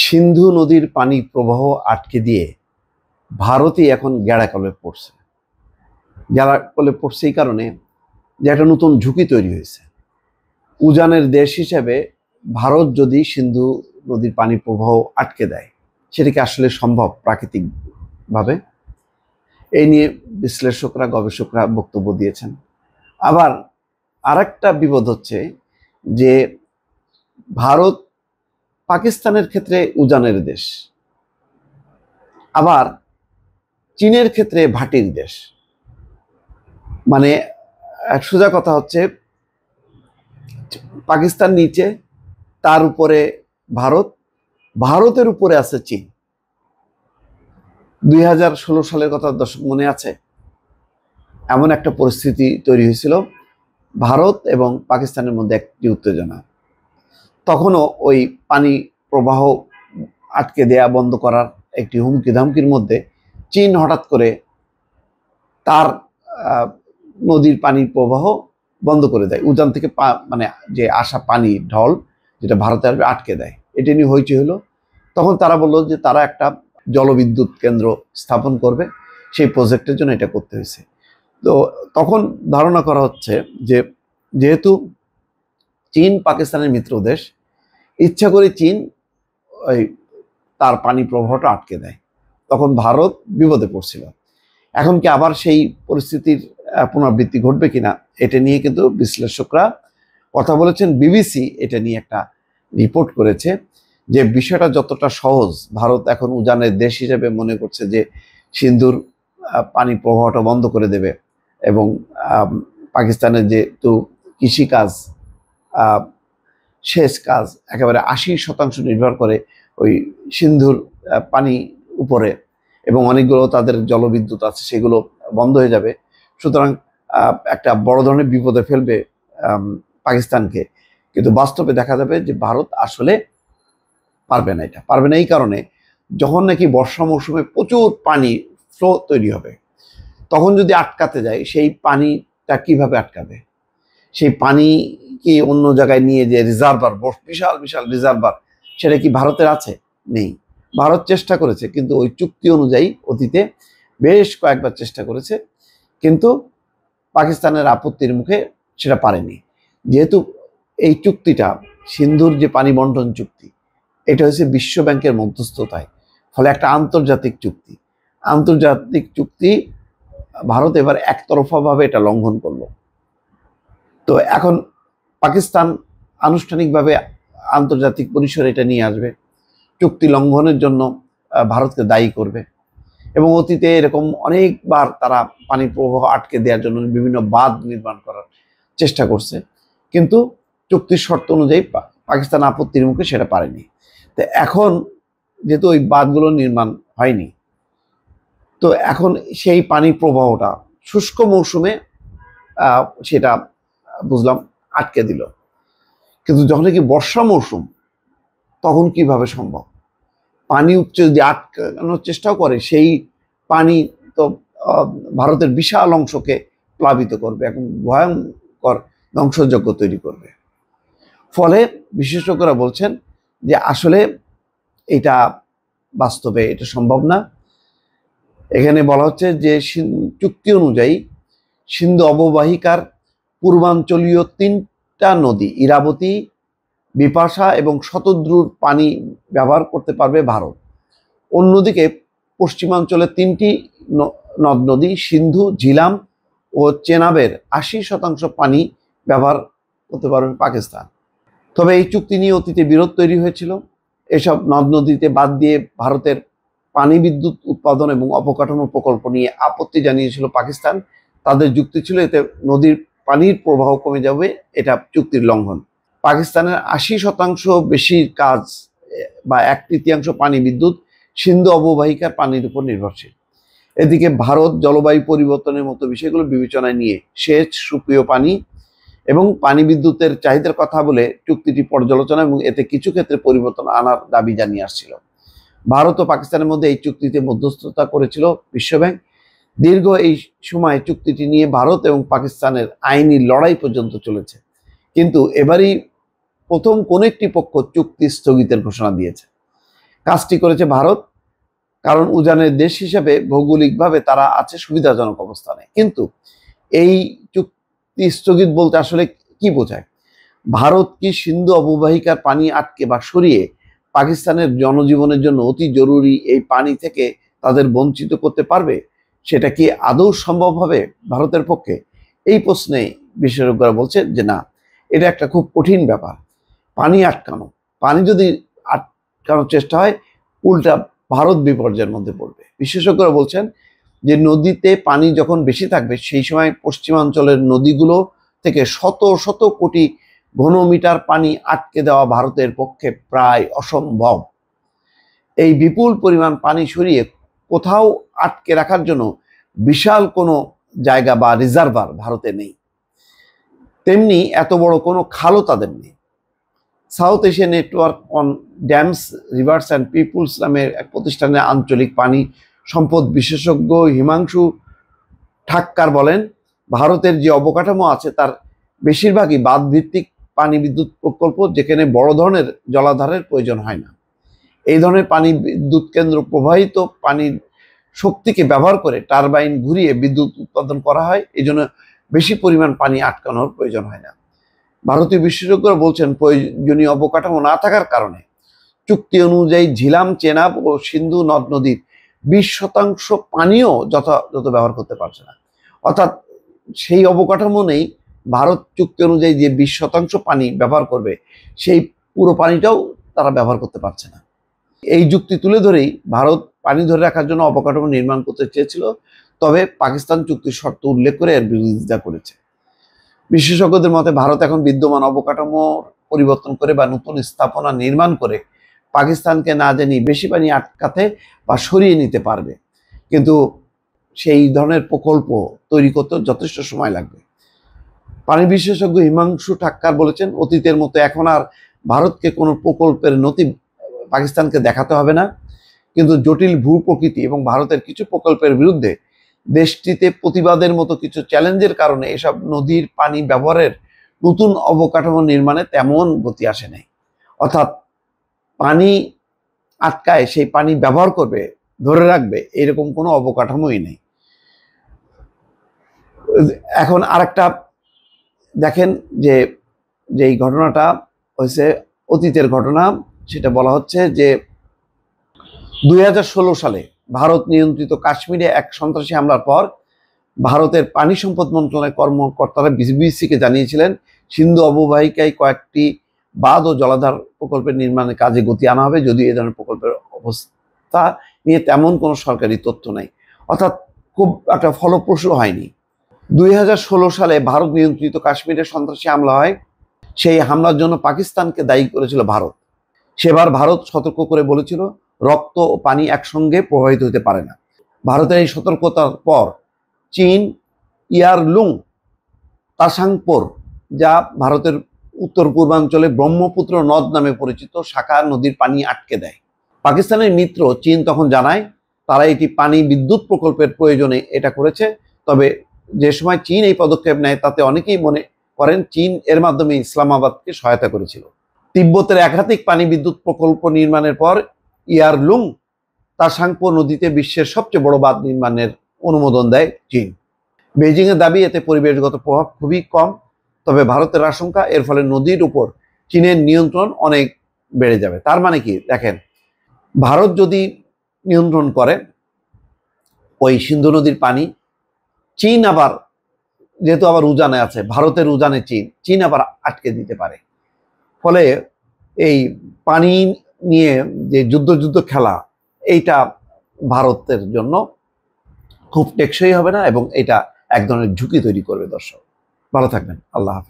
সিন্ধু নদীর পানি প্রবাহ আটকে দিয়ে ভারতই এখন গ্যাড়াকলে পড়ছে। গ্যাড়াকলে পড়ছে এই কারণে যে একটা নতুন ঝুঁকি তৈরি হয়েছে। উজানের দেশ হিসেবে ভারত যদি সিন্ধু নদীর পানি প্রবাহ আটকে দেয়, সেটা কি আসলে সম্ভব প্রাকৃতিকভাবে? এই নিয়ে বিশ্লেষকরা, গবেষকরা বক্তব্য দিয়েছেন। আবার আরেকটা বিপদ হচ্ছে যে ভারত পাকিস্তানের ক্ষেত্রে উজানের দেশ, আবার চীনের ক্ষেত্রে ভাটির দেশ। মানে সোজা কথা হচ্ছে, পাকিস্তান নিচে, তার উপরে ভারত, ভারতের উপরে আছে চীন। 2016 সালের কথা দর্শক মনে আছে? এমন একটা পরিস্থিতি তৈরি হয়েছিল ভারত এবং পাকিস্তানের মধ্যে একটি উত্তেজনা। তখনও ওই পানি প্রবাহ আটকে দেয়া, বন্ধ করার একটি হুমকি ধামকির মধ্যে চীন হঠাৎ করে তার নদীর পানির প্রবাহ বন্ধ করে দেয়। উজান থেকে মানে যে আসা পানি ঢল, যেটা ভারতে আসবে, আটকে দেয়। এটা নিয়ে হইচই হলো। তখন তারা বললো যে তারা একটা জলবিদ্যুৎ কেন্দ্র স্থাপন করবে, সেই প্রজেক্টের জন্য এটা করতে হয়েছে। তো তখন ধারণা করা হচ্ছে যে যেহেতু চীন পাকিস্তানের মিত্র দেশ, ইচ্ছা করে চীন ওই তার পানি প্রবাহটা আটকে দেয়। তখন ভারত বিপদে পড়ছিল। এখন কি আবার সেই পরিস্থিতির পুনরাবৃত্তি ঘটবে কিনা, এটা নিয়ে কিন্তু বিশ্লেষকরা কথা বলেছেন। বিবিসি এটা নিয়ে একটা রিপোর্ট করেছে যে বিষয়টা যতটা সহজ, ভারত এখন উজানের দেশ হিসেবে মনে করছে যে সিন্ধুর পানি প্রবাহটা বন্ধ করে দেবে, এবং পাকিস্তানের যেহেতু কৃষিকাজ, সেচ কাজ একেবারে 80% নির্ভর করে ওই সিন্ধুর পানি উপরে, এবং অনেকগুলো তাদের জলবিদ্যুৎ আছে, সেগুলো বন্ধ হয়ে যাবে। সুতরাং একটা বড় ধরনের বিপদে ফেলবে পাকিস্তানকে। কিন্তু বাস্তবে দেখা যাবে যে ভারত আসলে পারবে না। এটা পারবে না এই কারণে, যখন নাকি বর্ষা মৌসুমে প্রচুর পানি ফ্লো তৈরি হবে, তখন যদি আটকাতে যায়, সেই পানিটা কিভাবে আটকাবে? সেই পানি কি অন্য জায়গায় নিয়ে যে রিজার্ভার, বিশাল বিশাল রিজার্ভার, সেটা কি ভারতের আছে? নেই। ভারত চেষ্টা করেছে, কিন্তু ওই চুক্তি অনুযায়ী অতীতে বেশ কয়েকবার চেষ্টা করেছে, কিন্তু পাকিস্তানের আপত্তির মুখে সেটা পারেনি। যেহেতু এই চুক্তিটা, সিন্ধুর যে পানি বন্টন চুক্তি, এটা হচ্ছে বিশ্ব ব্যাংকের মধ্যস্থতায়, ফলে একটা আন্তর্জাতিক চুক্তি। আন্তর্জাতিক চুক্তি ভারত এবার একতরফাভাবে এটা লঙ্ঘন করলো। তো এখন পাকিস্তান আনুষ্ঠানিকভাবে আন্তর্জাতিক পরিসরে এটা নিয়ে আসবে, চুক্তি লঙ্ঘনের জন্য ভারতকে দায়ী করবে। এবং অতীতে এরকম অনেকবার তারা পানি প্রবাহ আটকে দেওয়ার জন্য বিভিন্ন বাঁধ নির্মাণ করার চেষ্টা করছে, কিন্তু চুক্তির শর্ত অনুযায়ী পাকিস্তান আপত্তির মুখে সেটা পারেনি। তো এখন যেহেতু ওই বাঁধগুলো নির্মাণ হয়নি, তো এখন সেই পানি প্রবাহটা শুষ্ক মৌসুমে সেটা বুঝলাম আটকে দিল, কিন্তু যখন কি বর্ষা মৌসুম, তখন কিভাবে সম্ভব? পানি উপচে যদি আটকানোর চেষ্টাও করে, সেই পানি তো ভারতের বিশাল অংশকে প্লাবিত করবে, এখন ভয়ঙ্কর ধ্বংসযজ্ঞ তৈরি করবে। ফলে বিশেষজ্ঞরা বলছেন যে আসলে এটা বাস্তবে এটা সম্ভব না। এখানে বলা হচ্ছে যে চুক্তি অনুযায়ী সিন্ধু অববাহিকার পূর্বাঞ্চলীয় 3টা নদী, ইরাবতী, বিপাশা এবং শতদ্রুর পানি ব্যবহার করতে পারবে ভারত। অন্যদিকে পশ্চিমাঞ্চলে 3টি নদ নদী, সিন্ধু, ঝিলাম ও চেনাবের 80% পানি ব্যবহার করতে পারবে পাকিস্তান। তবে এই চুক্তি নিয়ে অতীতে বিরোধ তৈরি হয়েছিল। এসব নদ নদীতে বাদ দিয়ে ভারতের পানি বিদ্যুৎ উৎপাদন এবং অবকাঠামো প্রকল্প নিয়ে আপত্তি জানিয়েছিল পাকিস্তান। তাদের যুক্তি ছিল এতে নদীর পানির প্রবাহ কমে যাবে, এটা চুক্তির লঙ্ঘন। পাকিস্তানের 80% বেশি কাজ বা 1/3 পানি বিদ্যুৎ সিন্ধু অববাহিকার পানির উপর নির্ভরশীল। এদিকে ভারত জলবায়ু পরিবর্তনের মতো বিষয়গুলো বিবেচনায় নিয়ে সেচ, সুপেয় পানি এবং পানি বিদ্যুতের চাহিদার কথা বলে চুক্তিটি পর্যালোচনা এবং এতে কিছু ক্ষেত্রে পরিবর্তন আনার দাবি জানিয়ে আসছিল। ভারত ও পাকিস্তানের মধ্যে এই চুক্তিতে মধ্যস্থতা করেছিল বিশ্বব্যাংক। দীর্ঘ এই সময় চুক্তিটি নিয়ে ভারত এবং পাকিস্তানের আইনি লড়াই পর্যন্ত চলেছে, কিন্তু এবারই প্রথম কোন একটি পক্ষ চুক্তি স্থগিতের ঘোষণা দিয়েছে। কাজটি করেছে ভারত, কারণ উজানের দেশ হিসেবে ভৌগোলিকভাবে তারা আছে সুবিধাজনক অবস্থানে। কিন্তু এই চুক্তি স্থগিত বলতে আসলে কি বোঝায়? ভারত কি সিন্ধু অববাহিকার পানি আটকে বা সরিয়ে পাকিস্তানের জনজীবনের জন্য অতি জরুরি এই পানি থেকে তাদের বঞ্চিত করতে পারবে? সেটা কি আদৌ সম্ভব হবে ভারতের পক্ষে? এই প্রশ্নে বিশেষজ্ঞরা বলছে যে না, এটা একটা খুব কঠিন ব্যাপার। পানি আটকানো, পানি যদি আটকানোর চেষ্টা হয়, উল্টা ভারত বিপর্যয়ের মধ্যে পড়বে। বিশেষজ্ঞরা বলছেন যে নদীতে পানি যখন বেশি থাকবে সেই সময় পশ্চিমাঞ্চলের নদীগুলো থেকে শত শত কোটি ঘনমিটার পানি আটকে দেওয়া ভারতের পক্ষে প্রায় অসম্ভব। এই বিপুল পরিমাণ পানি সরিয়ে কোথাও আটকে রাখার জন্য বিশাল কোনো জায়গা বা রিজার্ভার ভারতে নেই, তেমনি এত বড় কোনো খালও তাদের নেই। South Asia network on dams, rivers and peoples নামের এক প্রতিষ্ঠানের আঞ্চলিক পানি সম্পদ বিশেষজ্ঞ হিমাংশু ঠাক্কার বলেন, ভারতের যে অবকাঠামো আছে তার বেশিরভাগই বাঁধ ভিত্তিক পানি বিদ্যুৎ প্রকল্প, যেখানে বড় ধরনের জলাধারের প্রয়োজন হয় না। এই ধরনের পানি বিদ্যুৎ কেন্দ্র প্রবাহিত পানির শক্তিকে ব্যবহার করে টারবাইন ঘুরিয়ে বিদ্যুৎ উৎপাদন করা হয়, এই জন্য বেশি পরিমাণ পানি আটকানোর প্রয়োজন হয় না। ভারতীয় বিশেষজ্ঞরা বলছেন প্রয়োজনীয় অবকাঠামো না থাকার কারণে চুক্তি অনুযায়ী ঝিলাম, চেনাব ও সিন্ধু নদ নদীর 20% পানিও যথাযথ ব্যবহার করতে পারছে না। অর্থাৎ সেই অবকাঠামো নেই, ভারত চুক্তি অনুযায়ী যে 20% পানি ব্যবহার করবে সেই পুরো পানিটাও তারা ব্যবহার করতে পারছে না। এই যুক্তি তুলে ধরেই ভারত পানি ধরে রাখার জন্য অবকাঠামো নির্মাণ করতে চেয়েছিল, তবে পাকিস্তান চুক্তির শর্ত উল্লেখ করে এর বিরোধিতা করেছে। বিশেষজ্ঞদের মতে ভারত এখন বিদ্যমান অবকাঠামো পরিবর্তন করে বা নতুন স্থাপনা নির্মাণ করে পাকিস্তানকে না জানি বেশি পানি আটকাতে বা সরিয়ে নিতে পারবে, কিন্তু সেই ধরনের প্রকল্প তৈরি করতে যথেষ্ট সময় লাগবে। পানি বিশেষজ্ঞ হিমাংশু ঠাক্কার বলেছেন, অতীতের মতো এখন আর ভারতকে কোনো প্রকল্পের নথি পাকিস্তানকে দেখাতে হবে না, কিন্তু জটিল ভূ প্রকৃতি এবং ভারতের কিছু প্রকল্পের বিরুদ্ধে দেশটিতে প্রতিবাদের মতো কিছু চ্যালেঞ্জের কারণে এসব নদীর পানি ব্যবহারের নতুন অবকাঠামো নির্মাণে তেমন গতি আসে নাই। অর্থাৎ পানি আটকায় সেই পানি ব্যবহার করবে, ধরে রাখবে, এরকম কোনো অবকাঠামোই নেই। এখন আরেকটা দেখেন যে যেই ঘটনাটা হয়েছে অতীতের ঘটনা, সেটা বলা হচ্ছে যে 2016 সালে ভারত নিয়ন্ত্রিত কাশ্মীরে এক সন্ত্রাসী হামলার পর ভারতের পানি সম্পদ মন্ত্রণালয়ের কর্মকর্তারা বিবিসিকে জানিয়েছিলেন সিন্ধু অববাহিকায় কয়েকটি বাঁধ ও জলাধার প্রকল্পের নির্মাণের কাজে গতি আনা হবে, যদিও এই ধরনের প্রকল্পের অবস্থা নিয়ে তেমন কোনো সরকারি তথ্য নেই। অর্থাৎ খুব একটা ফলপ্রসূ হয়নি। 2016 সালে ভারত নিয়ন্ত্রিত কাশ্মীরে সন্ত্রাসী হামলা হয়, সেই হামলার জন্য পাকিস্তানকে দায়ী করেছিল ভারত। সেবার ভারত সতর্ক করে বলেছিল রক্ত ও পানি একসঙ্গে প্রবাহিত হতে পারে না। ভারতের এই সতর্কতার পর চীন ইয়ারলুং তাসাংপোর, যা ভারতের উত্তর পূর্বাঞ্চলে ব্রহ্মপুত্র নদ নামে পরিচিত শাখা নদীর পানি আটকে দেয়। পাকিস্তানের মিত্র চীন তখন জানায় তারা এটি পানি বিদ্যুৎ প্রকল্পের প্রয়োজনে এটা করেছে। তবে যে সময় চীন এই পদক্ষেপ নেয় তাতে অনেকেই মনে করেন চীন এর মাধ্যমে ইসলামাবাদকে সহায়তা করেছিল। তিব্বতের একাধিক পানি বিদ্যুৎ প্রকল্প নির্মাণের পর ইয়ারলুং তাসাংপো নদীতে বিশ্বের সবচেয়ে বড় বাঁধ নির্মাণের অনুমোদন দেয় চীন। বেইজিং এর দাবি এতে পরিবেশগত প্রভাব খুবই কম, তবে ভারতের আশঙ্কা এর ফলে নদীর উপর চীনের নিয়ন্ত্রণ অনেক বেড়ে যাবে। তার মানে কি দেখেন, ভারত যদি নিয়ন্ত্রণ করে ওই সিন্ধু নদীর পানি, চীন আবার যেহেতু আবার উজানে আছে, ভারতের উজানে চীন আবার আটকে দিতে পারে। ফলে এই পানি নিয়ে যে যুদ্ধ খেলা, এইটা ভারতের জন্য খুব টেকসই হবে না এবং এটা এক ধরনের ঝুঁকি তৈরি করবে। দর্শক ভালো থাকবেন, আল্লাহ হাফেজ।